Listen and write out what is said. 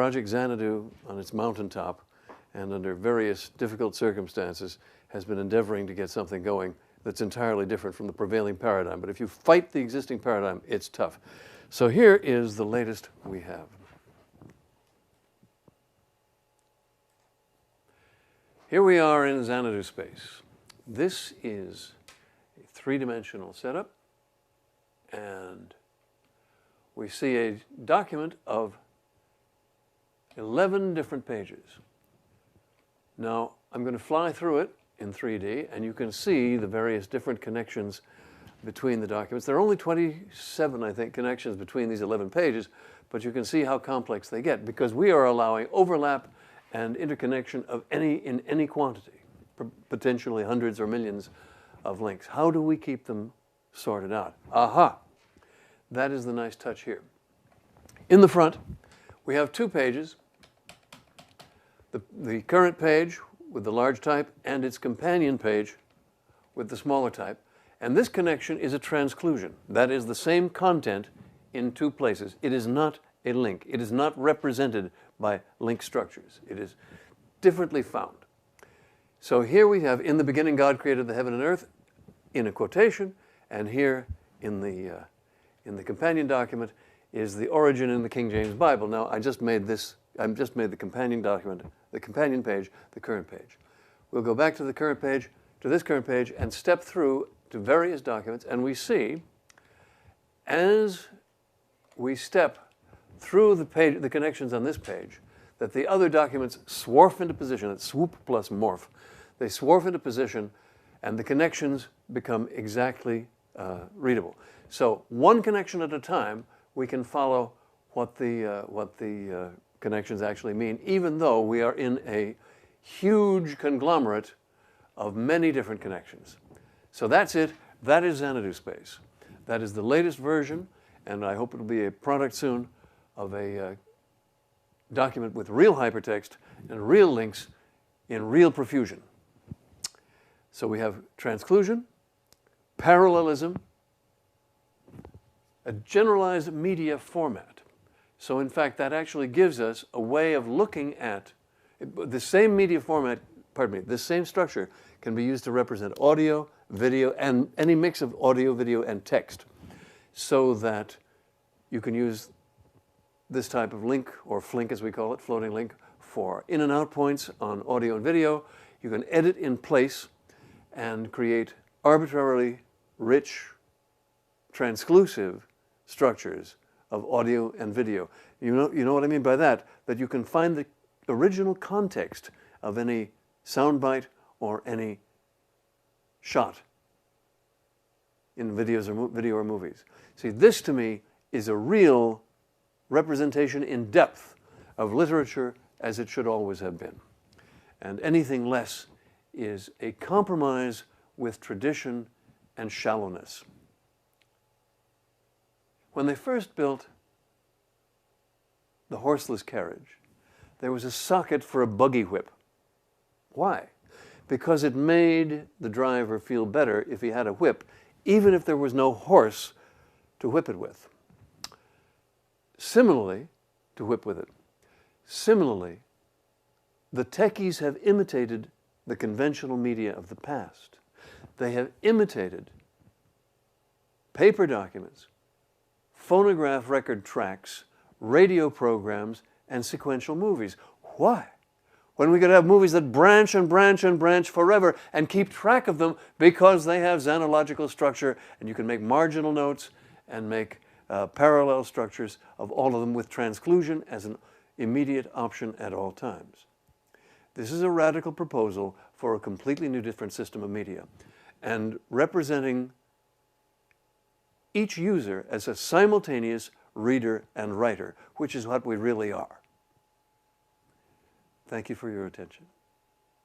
Project Xanadu on its mountaintop and under various difficult circumstances has been endeavoring to get something going that's entirely different from the prevailing paradigm. But if you fight the existing paradigm, it's tough. So here is the latest we have. Here we are in Xanadu space. This is a three-dimensional setup, and we see a document of 11 different pages. Now, I'm going to fly through it in 3D, and you can see the various different connections between the documents. There are only 27, I think, connections between these 11 pages, but you can see how complex they get because we are allowing overlap and interconnection of in any quantity, potentially hundreds or millions of links. How do we keep them sorted out? Aha! That is the nice touch here. In the front, we have two pages. The current page with the large type and its companion page with the smaller type. And this connection is a transclusion. That is the same content in two places. It is not a link. It is not represented by link structures. It is differently found. So here we have, in the beginning God created the heaven and earth, in a quotation, and here in the companion document is the origin in the King James Bible. Now I just made the companion document, the companion page, the current page. We'll go back to the current page, to this current page, and step through to various documents, and we see, as we step through the connections on this page, that the other documents swarf into position. It's swoop plus morph. They swarf into position, and the connections become exactly readable. So one connection at a time, we can follow what the connections actually mean, even though we are in a huge conglomerate of many different connections. So that's it. That is Xanadu space. That is the latest version, and I hope it'll be a product soon of a document with real hypertext and real links in real profusion. So we have transclusion, parallelism, a generalized media format. So in fact, that actually gives us a way of looking at the same media format, the same structure can be used to represent audio, video, and any mix of audio, video, and text, so that you can use this type of link, or flink as we call it, floating link, for in and out points on audio and video. You can edit in place and create arbitrarily rich, transclusive structures of audio and video. You know what I mean by that? That you can find the original context of any soundbite or any shot in video or movies. See, this to me is a real representation in depth of literature as it should always have been. And anything less is a compromise with tradition and shallowness. When they first built the horseless carriage, there was a socket for a buggy whip. Why? Because it made the driver feel better if he had a whip, even if there was no horse to whip it with. Similarly, to whip with it. Similarly, the techies have imitated the conventional media of the past. They have imitated paper documents, phonograph record tracks, radio programs, and sequential movies. Why? When we could have movies that branch and branch and branch forever and keep track of them because they have xenological structure, and you can make marginal notes and make parallel structures of all of them with transclusion as an immediate option at all times. This is a radical proposal for a completely new different system of media, and representing each user as a simultaneous reader and writer, which is what we really are. Thank you for your attention.